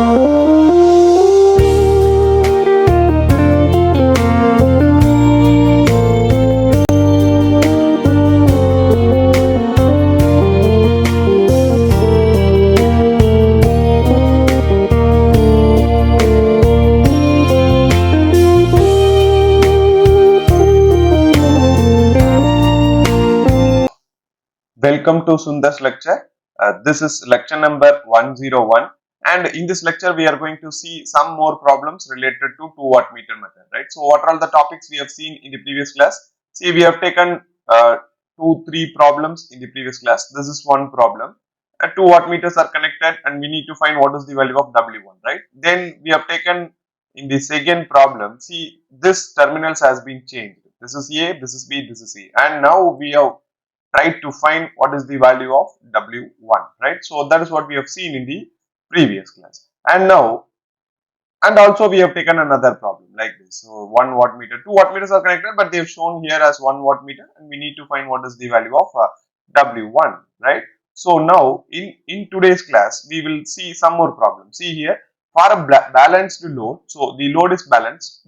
Welcome to Sundar's lecture. This is lecture number 101, and in this lecture we are going to see some more problems related to 2 wattmeter method, right? So what are all the topics we have seen in the previous class? See, we have taken 2-3 problems in the previous class. This is one problem. 2 wattmeters are connected and we need to find what is the value of W1, right? Then we have taken in the second problem, see, this terminals has been changed. This is A, this is B, this is C, and now we have tried to find what is the value of W1, right? So that is what we have seen in the previous class. And now, and also we have taken another problem like this. So 1 wattmeter, 2 wattmeters are connected, but they have shown here as 1 wattmeter, and we need to find what is the value of W1, right? So now in today's class, we will see some more problems. See here, for a balanced load, so the load is balanced,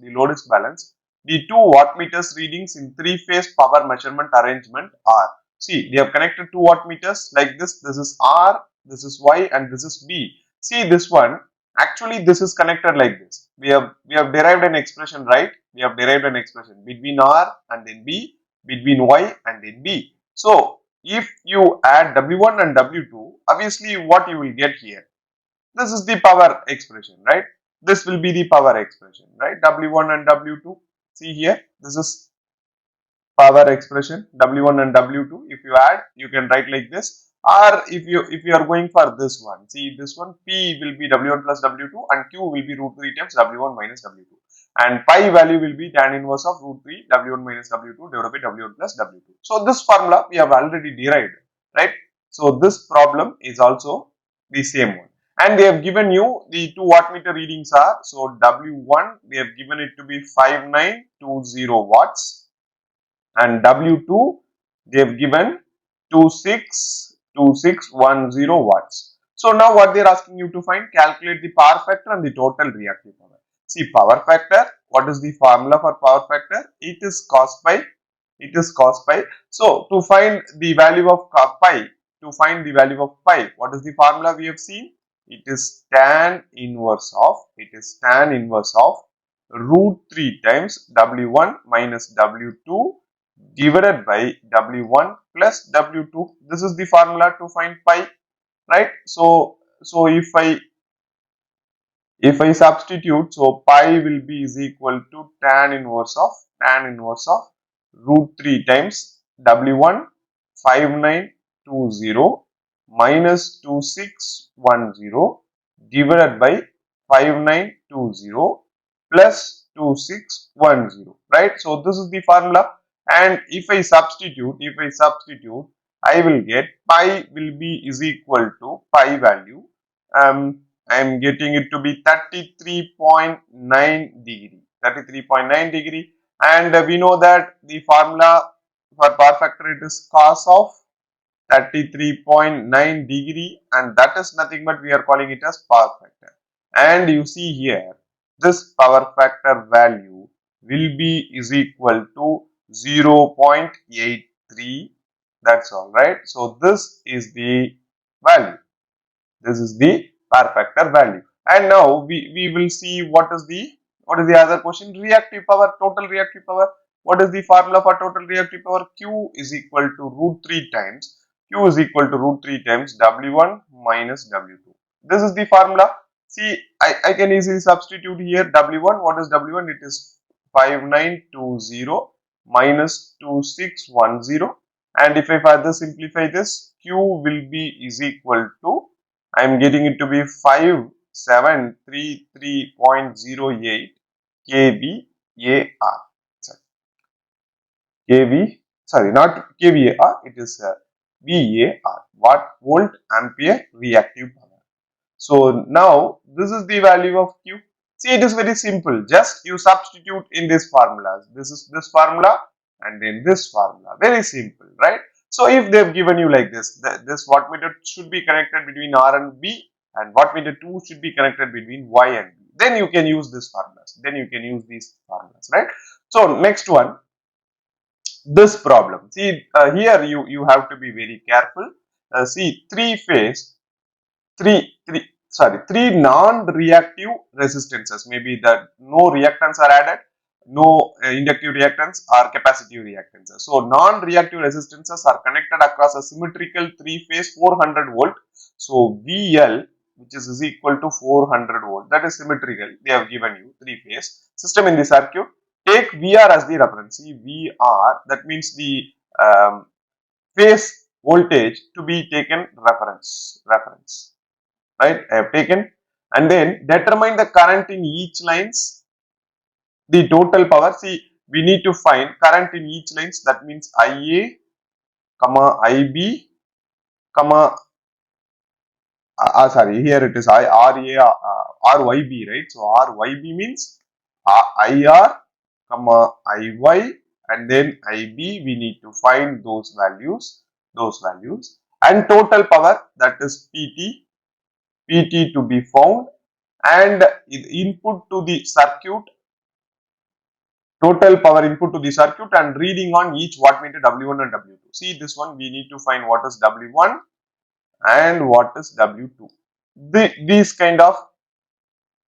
the 2 wattmeters readings in 3-phase power measurement arrangement are, see, they have connected 2 wattmeters like this. This is R, this is Y, and this is B. See this one, actually this is connected like this. We have derived an expression, right? We have derived an expression between R and then B, between Y and then B. So if you add W1 and W2, obviously what you will get here, this is the power expression, right? This will be the power expression, right? W1 and W2. See here, this is power expression W1 and W2. If you add, you can write like this. Or if you are going for this one, see this one, P will be W1 plus W2 and Q will be root 3 times W1 minus W2. And pi value will be tan inverse of root 3 W1 minus W2 divided by W1 plus W2. So this formula we have already derived, right? So this problem is also the same one. And they have given you the 2 wattmeter readings are, so W1 they have given it to be 5920 watts, and W2 they have given 262610 watts. So now what they are asking you to find, calculate the power factor and the total reactive power. See, power factor, what is the formula for power factor? It is cos pi. So to find the value of pi, what is the formula we have seen? It is tan inverse of root 3 times W1 minus W2 divided by W1 plus W2. This is the formula to find pi, right? So if I substitute, so pi will be is equal to tan inverse of root 3 times W1 5920 minus 2610 divided by 5920 plus 2610, right? So this is the formula, and if I substitute, I will get pi will be is equal to pi value. I am getting it to be 33.9 degree, and we know that the formula for power factor, it is cos of 33.9 degree, and that is nothing but we are calling it as power factor. And you see here, this power factor value will be is equal to 0.83. That's all, right? So this is the value. This is the power factor value. And now we will see what is the other question, reactive power, total reactive power. What is the formula for total reactive power? Q is equal to root 3 times W1 minus W2. This is the formula. See, I can easily substitute here W1. What is W1? It is 5920 minus 2610. And if I further simplify this, Q will be is equal to, I am getting it to be 5733.08 kVAR. Not kVAR, it is VAR, watt volt ampere reactive power. So now this is the value of Q. See, it is very simple. Just you substitute in these formulas. This is this formula and then this formula. Very simple, right? So if they have given you like this, this wattmeter should be connected between R and B. and wattmeter 2 should be connected between Y and B. Then you can use these formulas. Then you can use these formulas, right? So next one, this problem. See, here you have to be very careful. See, three non-reactive resistances. Maybe that no reactants are added, no inductive reactants or capacitive reactances. So non-reactive resistances are connected across a symmetrical three-phase 400 volt. So VL, which is equal to 400 volt, that is symmetrical. They have given you three-phase system in the circuit. Take VR as the reference. See, VR, that means the phase voltage to be taken reference, right? I have taken, and then determine the current in each lines, the total power. See, we need to find current in each lines. That means IA, comma IB, comma sorry, here it is RYB, right? So RYB means IR, comma IY, and then IB. We need to find those values, and total power, that is PT to be found, and input to the circuit, total power input to the circuit, and reading on each wattmeter W1 and W2. See, this one we need to find what is W1 and what is W2. These kind of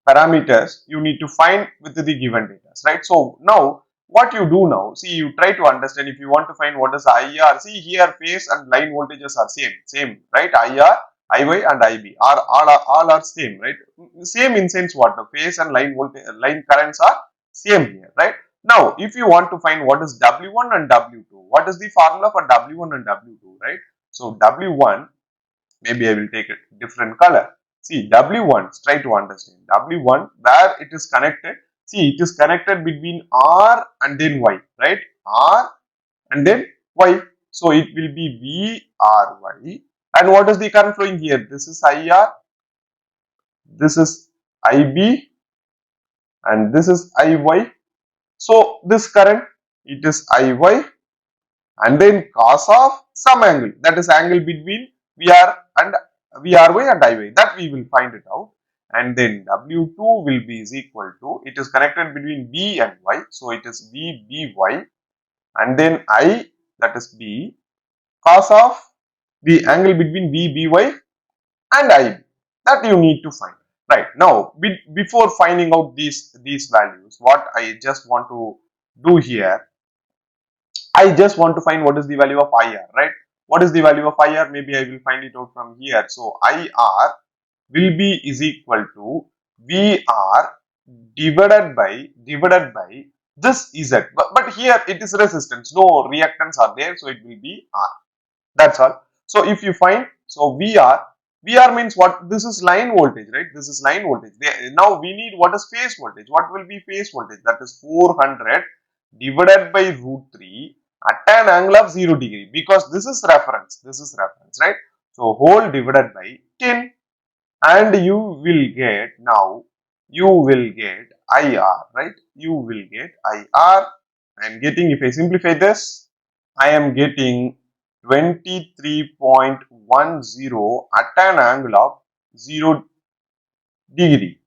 parameters you need to find with the given data, right? So now what you do now, see, you try to understand. If you want to find what is IR, see here phase and line voltages are same, right? IR, IY and IB are all are same, right? Same in sense what the phase and line voltage, line currents are same here, right? Now if you want to find what is W1 and W2, what is the formula for W1 and W2, right? So W1, maybe I will take a different color. See, W1, try to understand. W1, where it is connected, see, it is connected between R and then Y, right? R and then Y. So it will be VRY. And what is the current flowing here? This is IR, this is IB, and this is IY. So this current, it is IY, and then cos of some angle, that is angle between VR and VRY and IY, that we will find it out. And then W2 will be is equal to, it is connected between B and Y, so it is VBY, and then I, that is B, cos of the angle between VBY and IB, that you need to find. Right, now before finding out these values, what I just want to do here, I just want to find what is the value of IR, right? What is the value of IR? Maybe I will find it out from here. So IR will be is equal to VR divided by this Z. But here it is resistance, no reactants are there, so it will be R. That's all. So if you find, so VR means what? This is line voltage, right? This is line voltage. Now we need what is phase voltage. What will be phase voltage? That is 400 divided by root 3 at an angle of 0 degree, because this is reference, right? So whole divided by 10, and you will get, now you will get IR, right? You will get IR. I am getting, if I simplify this, I am getting 23.10 at an angle of 0 degree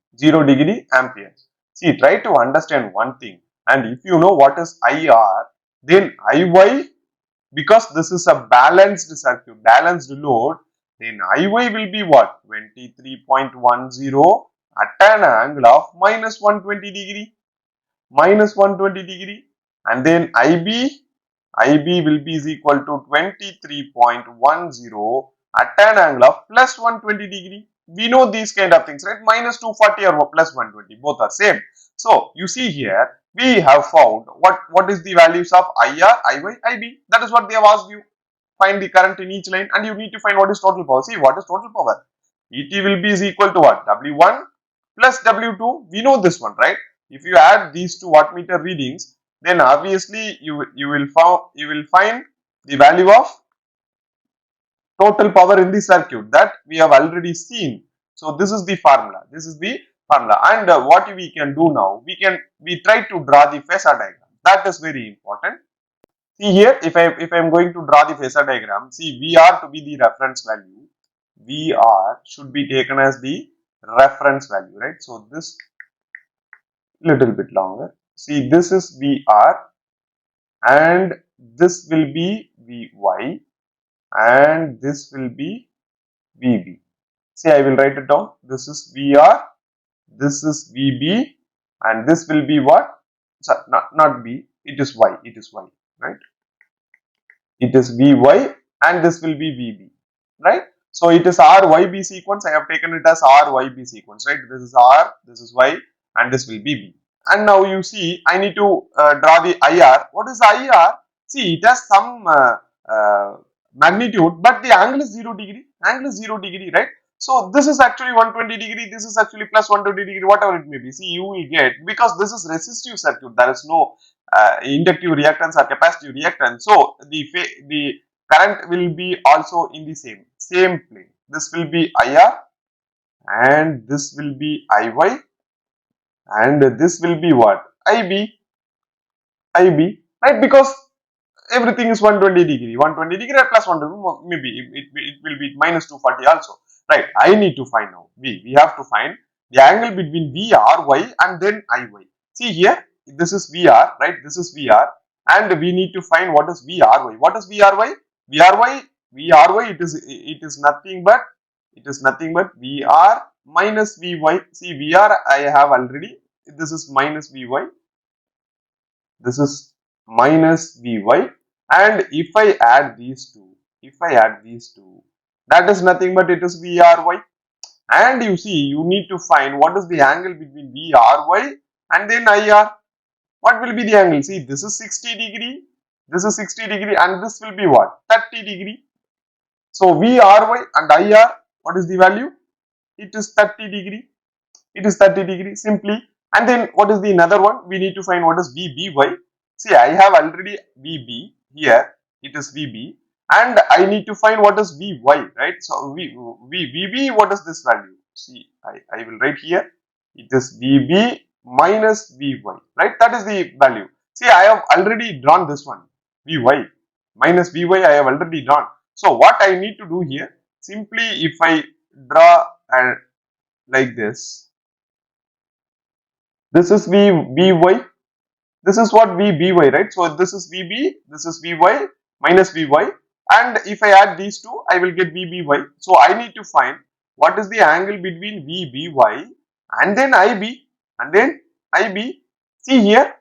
amperes. See, try to understand one thing, and if you know what is IR, then IY, because this is a balanced circuit, balanced load, then IY will be what? 23.10 at an angle of minus 120 degree, and then IB will be is equal to 23.10 at an angle of plus 120 degree. We know these kind of things, right? Minus 240 or plus 120, both are same. So you see here, we have found what is the values of IR, IY, IB. That is what they have asked you. Find the current in each line, and you need to find what is total power. See, what is total power? ET will be is equal to what? W1 plus W2. We know this one, right? If you add these two wattmeter readings, then obviously you will find the value of total power in the circuit, that we have already seen. So this is the formula. And what we can do now, we try to draw the phasor diagram. That is very important. See here, if I am going to draw the phasor diagram, see VR to be the reference value, VR should be taken as the reference value, right? So this little bit longer. See, this is VR and this will be Vy and this will be Vb. See, I will write it down. This is VR, this is Vb, and this will be what? So, not B, it is Y, right? It is Vy and this will be Vb, right? So it is RYB sequence. I have taken it as RYB sequence, right? This is R, this is Y, and this will be B. And now you see, I need to draw the IR. What is IR? See, it has some magnitude, but the angle is 0 degree. Angle is 0 degree, right? So this is actually 120 degree. This is actually plus 120 degree, whatever it may be. See, you will get, because this is resistive circuit. There is no inductive reactance or capacitive reactance. So the current will be also in the same plane. This will be IR and this will be IY and this will be what? IB, right? Because everything is 120 degree, 120 degree or plus 120, maybe it will be minus 240 also, right? I need to find now, we have to find the angle between VRY and then IY. See here, this is VR, right? This is VR and we need to find what is VRY. What is VRY? VRY, it is nothing but VR minus Vy. See, VR I have already, this is minus Vy, this is minus Vy, and if I add these two, that is nothing but it is Vry. And you see, you need to find what is the angle between Vry and then IR. What will be the angle? See, this is 60 degree, and this will be what? 30 degree. So Vry and IR, what is the value? It is 30 degree. Simply. And then what is the another one? We need to find what is Vby. See, I have already Vb here. It is Vb, and I need to find what is Vy, right? So Vb, what is this value? See, I will write here. It is Vb minus Vy, right? That is the value. See, I have already drawn this one. Vy minus Vy, I have already drawn. So what I need to do here? Simply, if I draw like this. This is Vy. This is what Vby, right? So this is Vb, this is Vy minus Vy, and if I add these two, I will get Vby. So I need to find what is the angle between Vby and then IB, See here,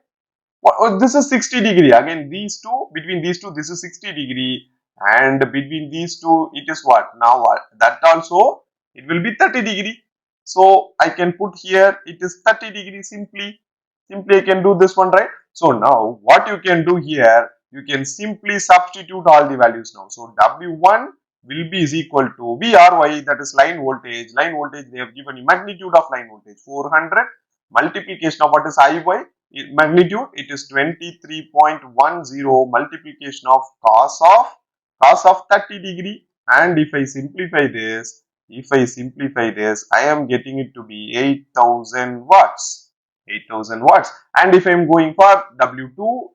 this is 60 degree. Again, between these two, this is 60 degree, and between these two, it is what? Now that also it will be 30 degree. So I can put here it is 30 degree. Simply I can do this one, right? So now what you can do here, you can simply substitute all the values now. So W1 will be is equal to VRY, that is line voltage. Line voltage, they have given you magnitude of line voltage 400, multiplication of what is IY magnitude, it is 23.10, multiplication of cos of 30 degree, and if I simplify this, I am getting it to be 8000 watts. And if I am going for W2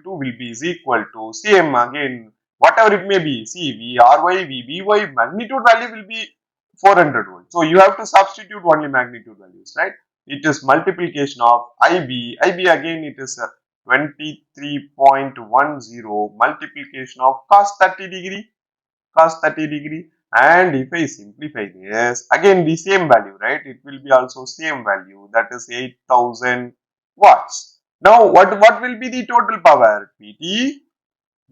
will be is equal to same again, whatever it may be. See, VRY, VBY magnitude value will be 400 volts. So you have to substitute only magnitude values, right? It is multiplication of IB again it is 23.10, multiplication of cos 30 degree, and if I simplify this, again the same value, right? It will be also same value, that is 8000 watts. Now what will be the total power? PT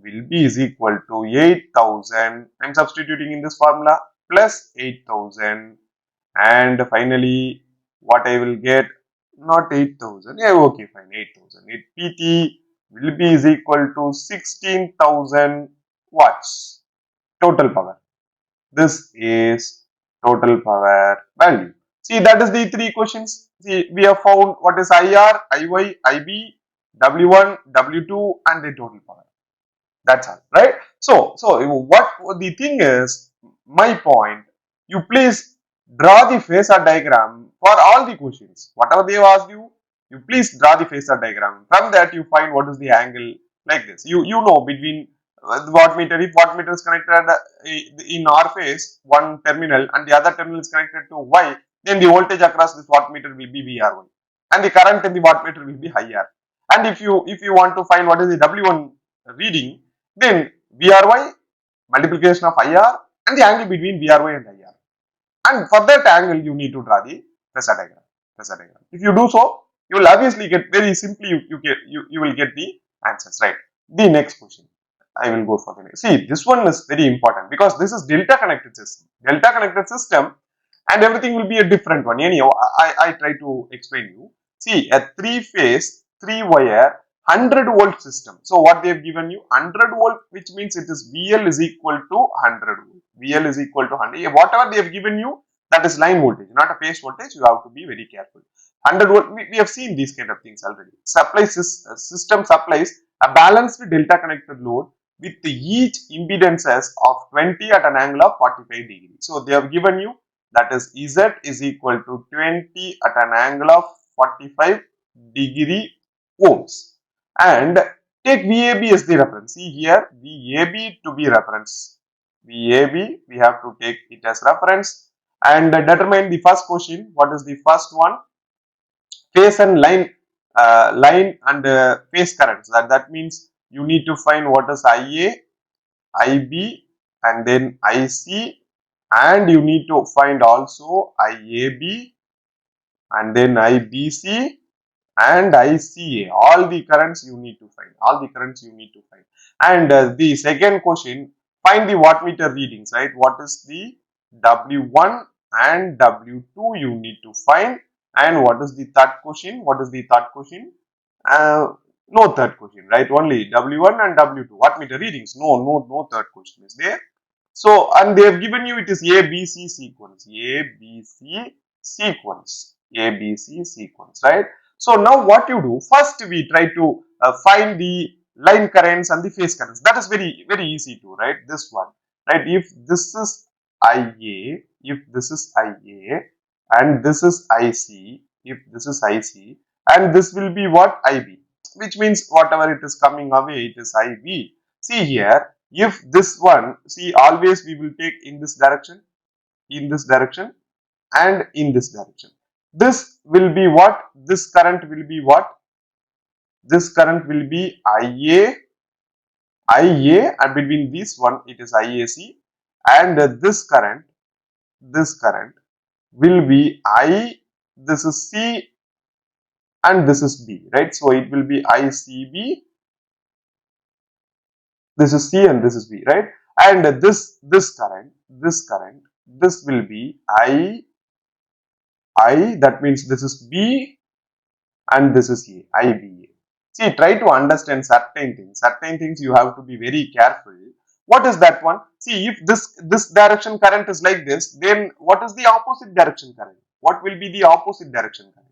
will be is equal to 8000, I am substituting in this formula, plus 8000, and finally what I will get, not 8000, yeah, okay, fine, 8000. PT will be is equal to 16,000 watts total power. This is total power value. See, that is the three questions. See, we have found what is IR, IY, IB, W1, W2, and the total power. That's all, right? So what the thing is, my point, you please draw the phasor diagram for all the questions. Whatever they have asked you, you please draw the phasor diagram. From that, you find what is the angle like this. You know between The wattmeter, if wattmeter is connected in R phase, one terminal, and the other terminal is connected to Y, then the voltage across this wattmeter will be VRY, and the current in the wattmeter will be higher. And if you want to find what is the W1 reading, then VRY multiplication of IR and the angle between VRY and IR. And for that angle, you need to draw the phasor diagram. If you do so, you will obviously get very simply you will get the answers, right? The next question. I will go for the next. See, this one is very important because this is delta connected system. Delta connected system, and everything will be a different one. Anyhow, I try to explain you. See, a three-phase, three-wire, 100-volt system. So what they have given you 100-volt, which means it is VL is equal to 100 volt. VL is equal to 100. Whatever they have given you, that is line voltage, not a phase voltage. You have to be very careful. 100 volt. We have seen these kind of things already. System supplies a balanced delta connected load with each impedances of 20 at an angle of 45 degrees. So they have given you that is Z is equal to 20 at an angle of 45 degree ohms. And take VAB as the reference. See here, VAB to be reference. VAB, we have to take it as reference and determine the first question. What is the first one? Phase and line, line and phase currents. That means you need to find what is IA, IB, and then IC, and you need to find also IAB, and then IBC, and ICA. All the currents you need to find. And the second question, find the wattmeter readings, right? What is the W1 and W2 you need to find. And what is the third question? No third question, right? Only W1 and W2 wattmeter readings. No third question is there. So, and they have given you it is ABC sequence, right? So now what you do, first we try to find the line currents and the phase currents. That is very easy to, right? This one, right? If this is IA, and this is IC, and this will be what? IB, which means whatever it is coming away, it is IB. See here, if this one, see, always we will take in this direction, and in this direction. This will be what? This current will be what? This current will be IA, and between this one it is IAC, and this current will be I, this is C, and this is B, right? So it will be ICB, this is C and this is B, right? And this current, this will be I, that means this is B and this is A, IBA. See, try to understand certain things you have to be very careful. What is that one? See, if this direction current is like this, then what is the opposite direction current? What will be the opposite direction current?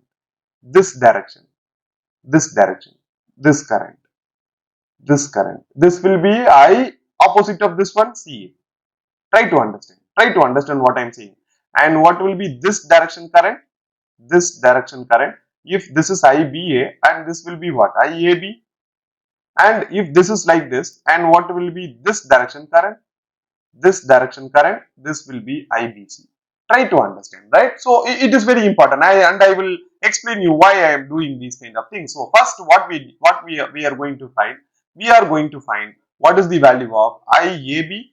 This direction, this current, this will be I, opposite of this one, CA. Try to understand what I am saying. And what will be this direction current? If this is IBA, and this will be what? IAB. And if this is like this, and what will be this direction current? This will be IBC. Try to understand, right? So it is very important. I will explain you why I am doing these kind of things. So first, what we are going to find? We are going to find what is the value of IAB.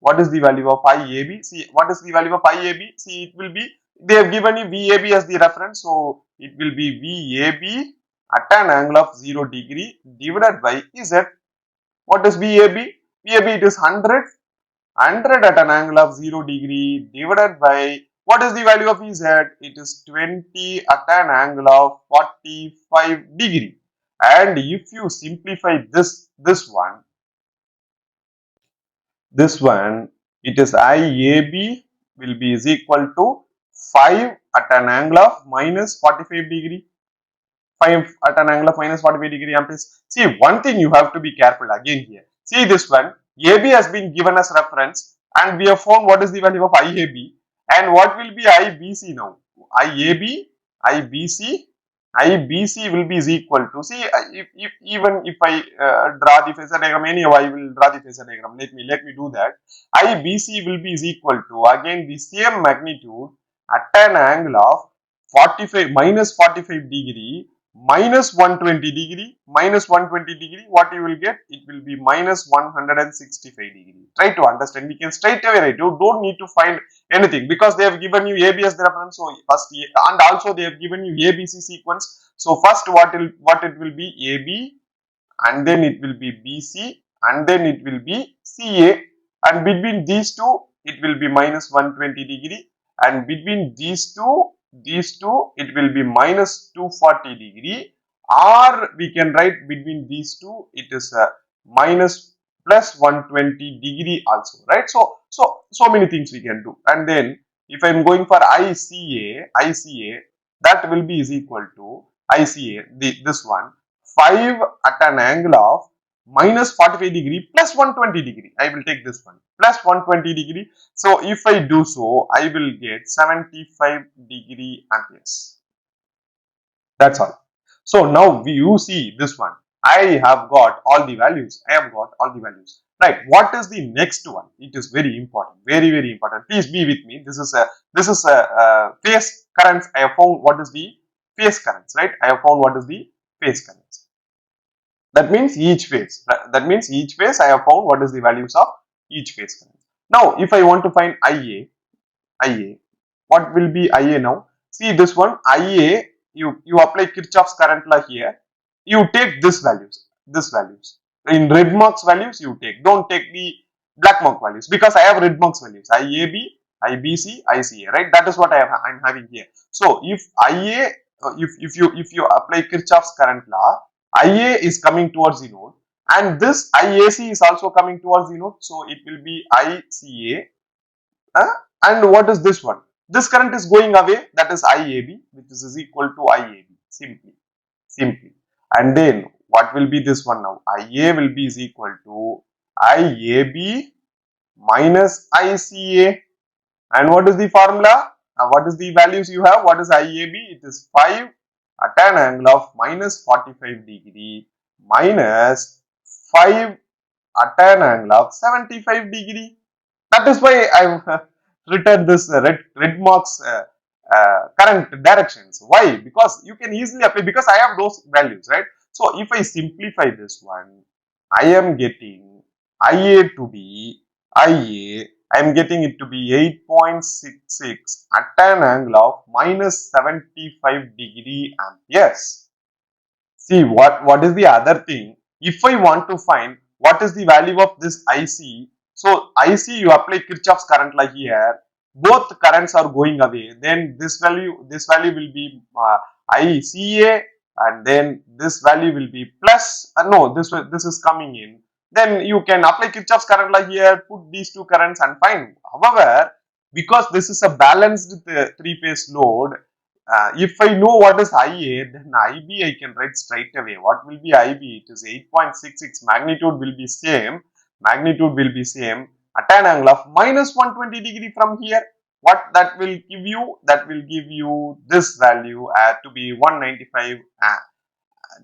What is the value of IAB? See, what is the value of IAB? See, it will be, they have given you VAB as the reference. So it will be VAB at an angle of 0 degree divided by Z. What is VAB? VAB, it is 100 at an angle of 0 degree divided by, what is the value of Z? It is 20 at an angle of 45 degree. And if you simplify this one, it is IAB will be is equal to 5 at an angle of minus 45 degree. 5 at an angle of minus 45 degree amperes. See, one thing you have to be careful again here. See this one, AB has been given as reference, and we have found what is the value of IAB, and what will be IBC now? IAB, IBC, IBC will be is equal to, see, if even if I draw the phasor diagram, anyhow I will draw the phasor diagram. Let me do that. IBC will be is equal to, again, the same magnitude at an angle of 45 minus 45 degree minus 120 degree minus 120 degree. What you will get? It will be minus 165 degree. Try to understand. We can straight away write. You don't need to find anything because they have given you AB as the reference. So first, and also they have given you ABC sequence. So first, what it will be AB, and then it will be BC, and then it will be CA, and between these two it will be minus 120 degree, and between these two it will be minus 240 degree, or we can write between these two it is minus plus 120 degree also, right? So many things we can do. And then if I am going for ICA, that will be is equal to ICA, this one, 5 at an angle of minus 45 degree plus 120 degree. I will take this one plus 120 degree. So if I do so, I will get 75 degree amperes. That's all. So now you see this one. I have got all the values. Right. What is the next one? It is very important. Very, very important. Please be with me. This is a phase currents. I have found what is the phase currents. Right. I have found what is the phase currents. That means each phase. I have found what is the values of each phase current. Now, if I want to find IA, what will be IA now? See this one, IA, you apply Kirchhoff's current law here. You take this values. In red marks values, you take. Don't take the black mark values because I have red marks values. IAB, IBC, ICA, right? That is what I'm having here. So if IA, if you apply Kirchhoff's current law, IA is coming towards the node, and this IAC is also coming towards the node. So it will be ICA. And what is this one? This current is going away, that is IAB, which is equal to IAB, simply. And then what will be this one now? IA will be is equal to IAB minus ICA. And what is the formula? What is the values you have? What is IAB? It is 5 at an angle of minus 45 degree minus 5 at an angle of 75 degree. That is why I've written this red marks current directions. Why? Because you can easily apply, because I have those values, right? So if I simplify this one, I am getting IA to be IA. I am getting it to be 8.66 at an angle of minus 75 degree amperes. See, what is the other thing? If I want to find what is the value of this IC, so IC you apply Kirchhoff's current law here, both currents are going away, then this value will be ICA, and then this value will be plus, no, this is coming in. Then you can apply Kirchhoff's current law here, put these two currents and find. However, because this is a balanced three-phase load, if I know what is IA, then IB I can write straight away. What will be IB? It is 8.66. Magnitude will be same. At an angle of minus 120 degree from here. What that will give you? That will give you this value to be 195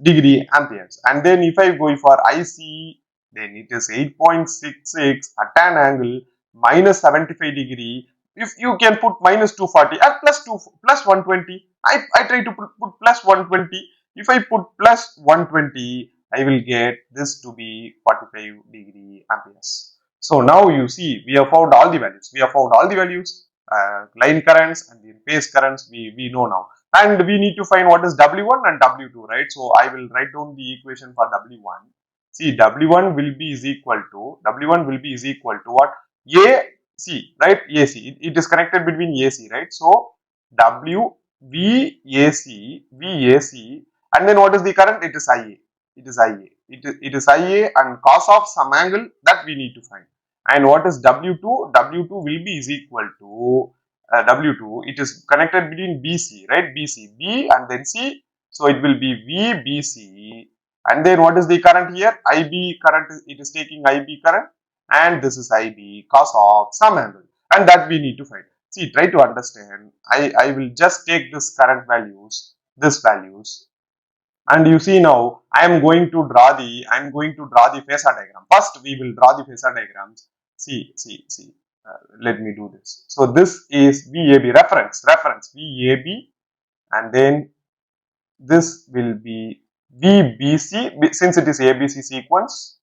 degree amperes. And then if I go for IC, then it is 8.66 at an angle minus 75 degree. If you can put minus 240 or plus 120, I try to put plus 120. If I put plus 120, I will get this to be 45 degree amperes. So now you see, we have found all the values. Line currents and the phase currents we know now. And we need to find what is W1 and W2, right? So I will write down the equation for W1. See, W1 will be is equal to what? AC, right? AC. It is connected between AC, right? So W VAC, and then what is the current? It is IA. It is IA, and cos of some angle that we need to find. And what is W2? W2 will be is equal to W2. It is connected between BC, right? B and then C. So it will be VBC. And then what is the current here? IB current. It is taking IB current, and this is IB cos of some angle, and that we need to find. See, try to understand. I will just take this current values this values. And you see now, I am going to draw the phasor diagram. First, we will draw the phasor diagrams. See. Let me do this. So this is VAB reference VAB, and then this will be VBC since it is ABC sequence,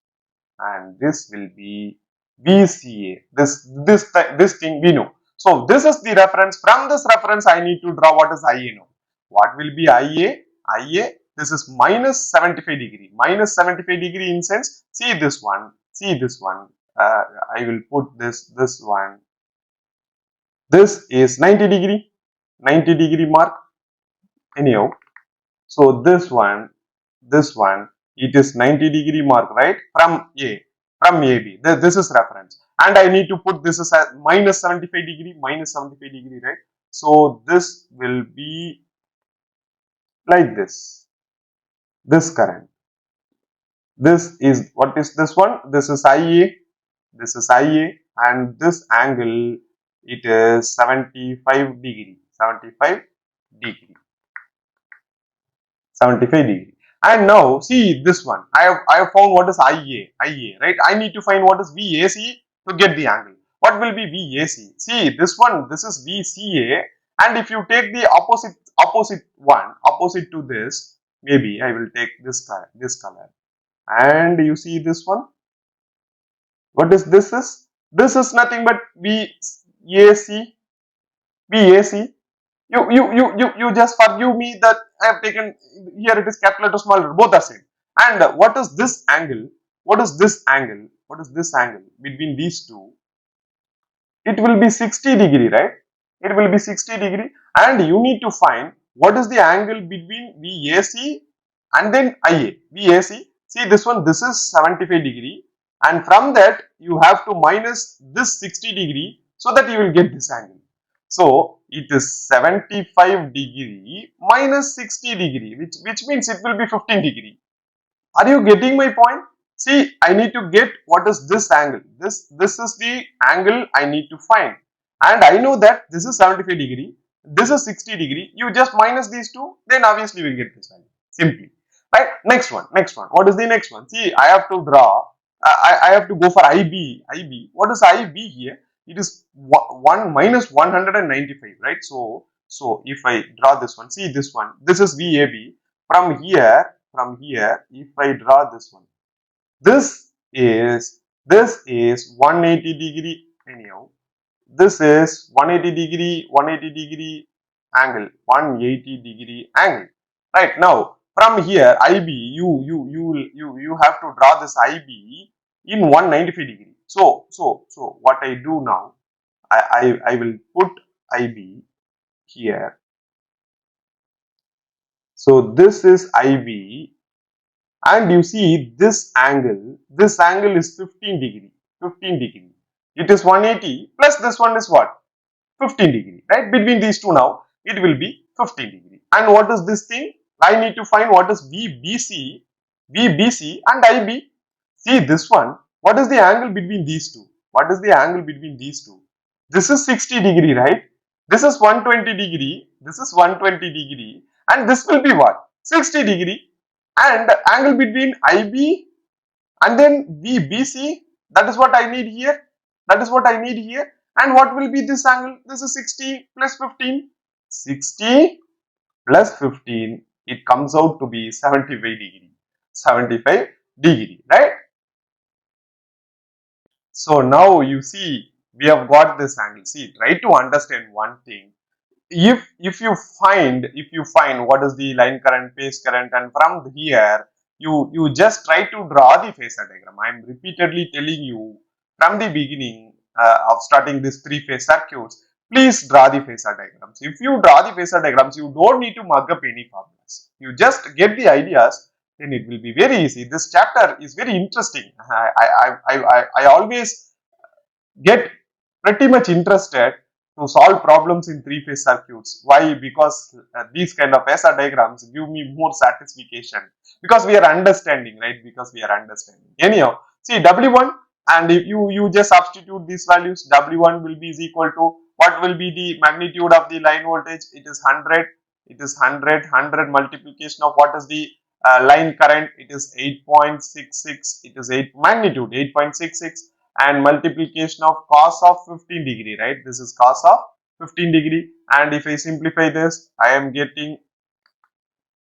and this will be VCA. This thing we know. So this is the reference. From this reference, I need to draw what is IA now. What will be IA? IA. This is minus 75 degree. Minus 75 degree in sense. See this one. See this one. I will put this one. This is 90 degree. 90 degree mark. Anyhow. So this one, it is 90 degree mark, right? From AB. This is reference. And I need to put this as a minus 75 degree, right? So this will be like this. This current. This is, what is this one? This is IA. This is IA. And this angle, it is 75 degree. 75 degree. 75 degree. And now see this one. I have found what is IA, right? I need to find what is VAC to get the angle. What will be VAC? See this one. This is VCA. And if you take the opposite to this, maybe I will take this color. And you see this one. What is this? This is nothing but VAC. You just forgive me that I have taken here, it is capital letter, small letter, both are same. And what is this angle? What is this angle between these two? It will be 60 degree, right? It will be 60 degree, and you need to find what is the angle between VAC and then IA. VAC, see this one, this is 75 degree, and from that you have to minus this 60 degree so that you will get this angle. So it is 75 degree minus 60 degree, which means it will be 15 degree. Are you getting my point? See, I need to get what is this angle. This is the angle I need to find. And I know that this is 75 degree, this is 60 degree. You just minus these two, then obviously we will get this value. Simply. Right? Next one. What is the next one? See, I have to draw, I have to go for IB. What is IB here? It is 1 minus 195, right? So if I draw this one, see this one, this is VAB. From here, if I draw this one, this is 180 degree. Anyhow, this is 180 degree angle, 180 degree angle. Right now, from here, IB, you have to draw this IB in 195 degree. So what I do now, I will put IB here. So this is IB, and you see this angle is 15 degree. It is 180 plus this one is what? 15 degree, right? Between these two now, it will be 15 degree. And what is this thing? I need to find what is VBC and IB. See this one. What is the angle between these two? This is 60 degree, right? This is 120 degree. And this will be what? 60 degree. And angle between IB and then VBC. That is what I need here. And what will be this angle? This is 60 plus 15. 60 plus 15. It comes out to be 75 degree. Right? So now you see, we have got this angle. See, try to understand one thing. If you find what is the line current, phase current, and from here you just try to draw the phasor diagram. I am repeatedly telling you from the beginning of starting this three-phase circuits, please draw the phasor diagrams. If you draw the phasor diagrams, you don't need to mug up any formulas. You just get the ideas, then it will be very easy. This chapter is very interesting. I always get pretty much interested to solve problems in three-phase circuits. Why? Because these kind of phasor diagrams give me more satisfaction. Because we are understanding, right? Anyhow, see W1, and if you just substitute these values, W1 will be is equal to, what will be the magnitude of the line voltage? It is 100 it is 100 multiplication of what is the line current, it is 8.66, it is 8 magnitude 8.66, and multiplication of cos of 15 degree, right? This is cos of 15 degree, and if I simplify this, I am getting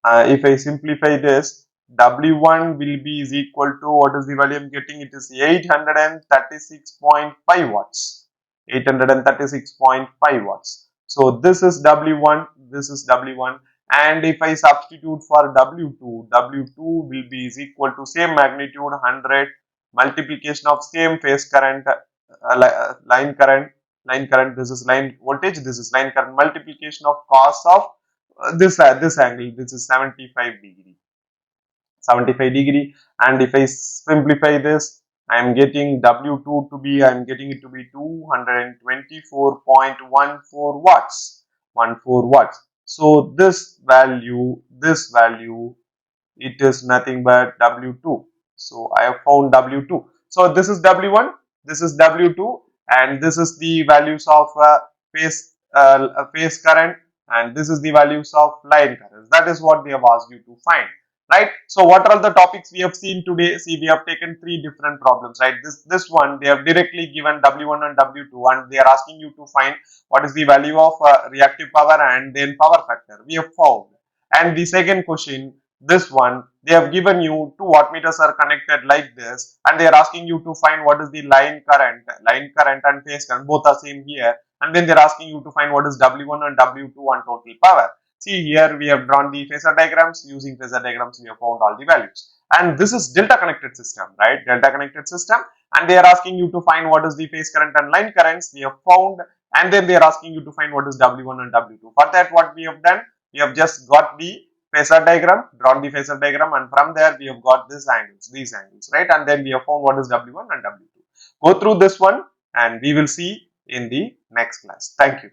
if I simplify this, W1 will be is equal to, what is the value I am getting? It is 836.5 watts. 836.5 watts. So this is W1, this is W1, and if I substitute for W2, W2 will be is equal to same magnitude 100 multiplication of same phase current, line current, this is line voltage, this is line current, multiplication of cos of this angle, this is 75 degree, 75 degree, and if I simplify this, I am getting W2 to be, I am getting it to be 224.14 watts, 14 watts. So this value, it is nothing but W2. So I have found W2. So this is W1, this is W2, and this is the values of phase current, and this is the values of line current. That is what they have asked you to find, right? So what are the topics we have seen today? See, we have taken 3 different problems, right? This one, they have directly given W1 and W2, and they are asking you to find what is the value of reactive power and then power factor. We have found. And the second question, this one, they have given you 2 wattmeters are connected like this, and they are asking you to find what is the line current and phase current, both are same here, and then they are asking you to find what is W1 and W2 and total power. See, here we have drawn the phasor diagrams. Using phasor diagrams, we have found all the values. And this is delta connected system, right? Delta connected system, and they are asking you to find what is the phase current and line currents. We have found, and then they are asking you to find what is W1 and W2. For that, what we have done, we have just got the phasor diagram, drawn the phasor diagram, and from there we have got these angles, right? And then we have found what is W1 and W2. Go through this one, and we will see in the next class. Thank you.